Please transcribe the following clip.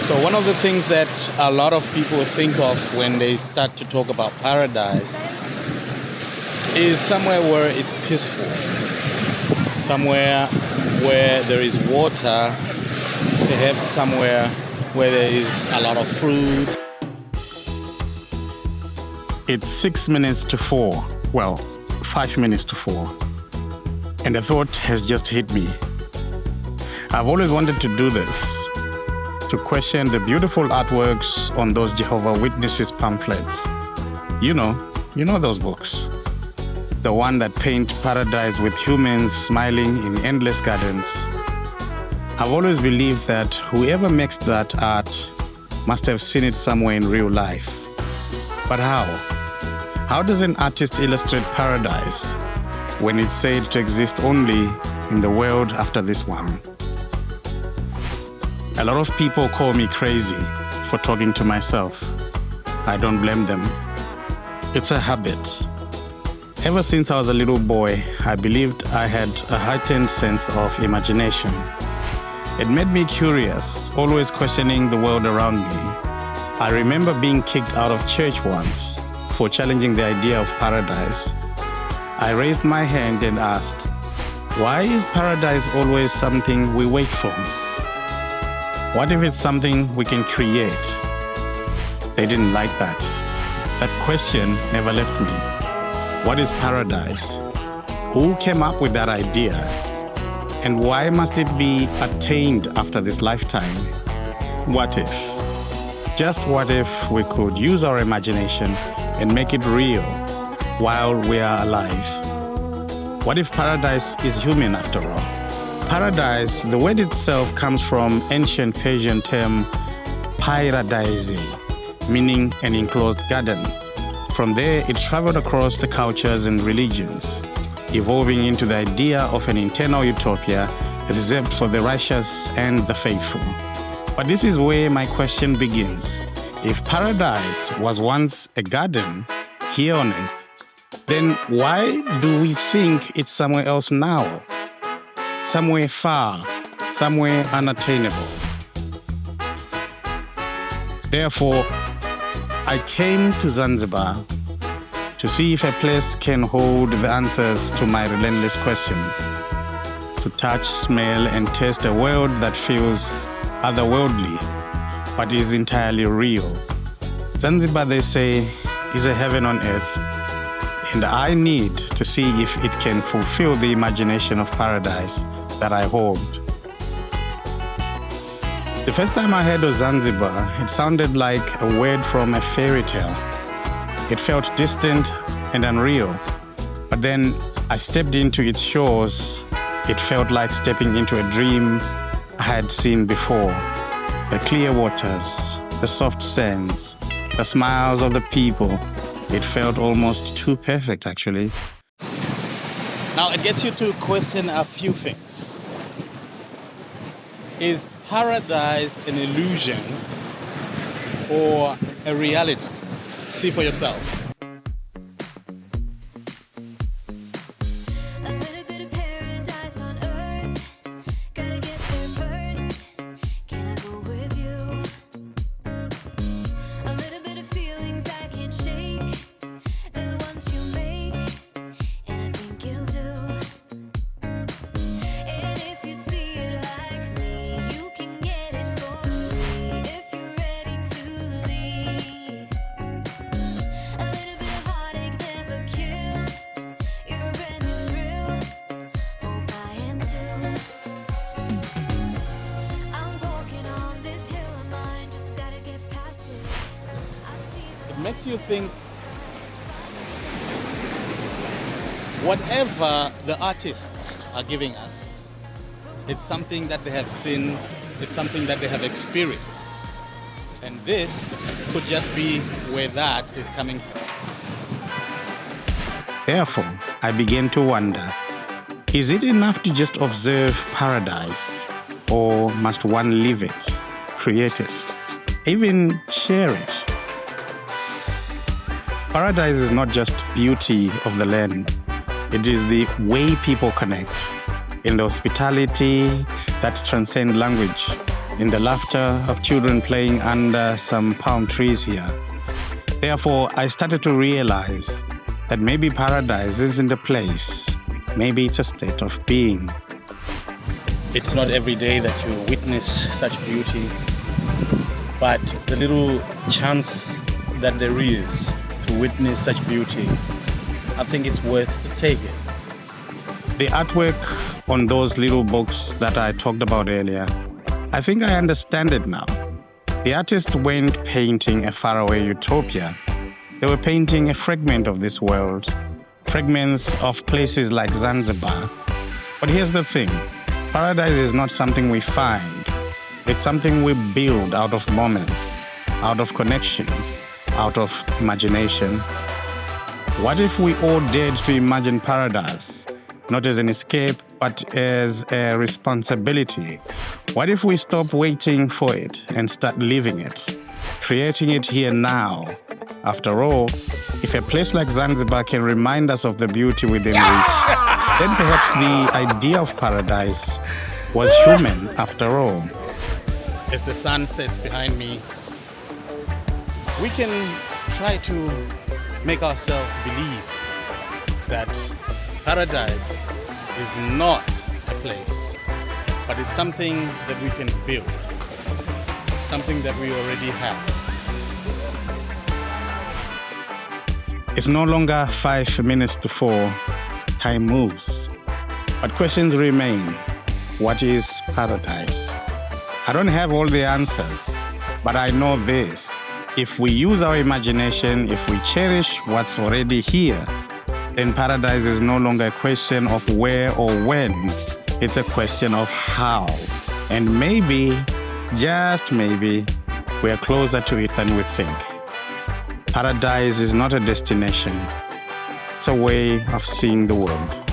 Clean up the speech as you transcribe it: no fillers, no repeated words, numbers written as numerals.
So one of the things that a lot of people think of when they start to talk about paradise is somewhere where it's peaceful, somewhere where there is water, perhaps somewhere where there is a lot of fruit. It's 6 minutes to 4. Well, 5 minutes to 4. And a thought has just hit me. I've always wanted to do this, to question the beautiful artworks on those Jehovah's Witnesses pamphlets. You know those books. The one that paint paradise with humans smiling in endless gardens. I've always believed that whoever makes that art must have seen it somewhere in real life. But how? How does an artist illustrate paradise when it's said to exist only in the world after this one? A lot of people call me crazy for talking to myself. I don't blame them. It's a habit. Ever since I was a little boy, I believed I had a heightened sense of imagination. It made me curious, always questioning the world around me. I remember being kicked out of church once for challenging the idea of paradise. I raised my hand and asked, why is paradise always something we wait for? What if it's something we can create? They didn't like that. That question never left me. What is paradise? Who came up with that idea? And why must it be attained after this lifetime? What if? Just what if we could use our imagination and make it real while we are alive? What if paradise is human after all? Paradise, the word itself comes from ancient Persian term paradise, meaning an enclosed garden. From there, it traveled across the cultures and religions, evolving into the idea of an internal utopia reserved for the righteous and the faithful. But this is where my question begins. If paradise was once a garden here on earth, then why do we think it's somewhere else now? Somewhere far, somewhere unattainable. Therefore, I came to Zanzibar to see if a place can hold the answers to my relentless questions, to touch, smell, and taste a world that feels otherworldly, but is entirely real. Zanzibar, they say, is a heaven on earth, and I need to see if it can fulfill the imagination of paradise that I hold. The first time I heard of Zanzibar, it sounded like a word from a fairy tale. It felt distant and unreal, but then I stepped into its shores. It felt like stepping into a dream I had seen before. The clear waters, the soft sands, the smiles of the people. It felt almost too perfect, actually. Now, it gets you to question a few things. Is paradise an illusion or a reality? See for yourself. Makes you think whatever the artists are giving us, it's something that they have seen, it's something that they have experienced. And this could just be where that is coming from. Therefore, I began to wonder, is it enough to just observe paradise, or must one live it, create it, even share it? Paradise is not just beauty of the land. It is the way people connect, in the hospitality that transcends language, in the laughter of children playing under some palm trees here. Therefore, I started to realize that maybe paradise isn't a place, maybe it's a state of being. It's not every day that you witness such beauty, but the little chance that there is to witness such beauty, I think it's worth to take it. The artwork on those little books that I talked about earlier, I think I understand it now. The artists weren't painting a faraway utopia. They were painting a fragment of this world, fragments of places like Zanzibar. But here's the thing, paradise is not something we find. It's something we build out of moments, out of connections, out of imagination. What if we all dared to imagine paradise, not as an escape, but as a responsibility? What if we stop waiting for it and start living it, creating it here now? After all, if a place like Zanzibar can remind us of the beauty within reach, then perhaps the idea of paradise was human after all. As the sun sets behind me, we can try to make ourselves believe that paradise is not a place, but it's something that we can build, something that we already have. It's no longer 5 minutes to 4. Time moves. But questions remain. What is paradise? I don't have all the answers, but I know this. If we use our imagination, if we cherish what's already here, then paradise is no longer a question of where or when. It's a question of how. And maybe, just maybe, we're closer to it than we think. Paradise is not a destination. It's a way of seeing the world.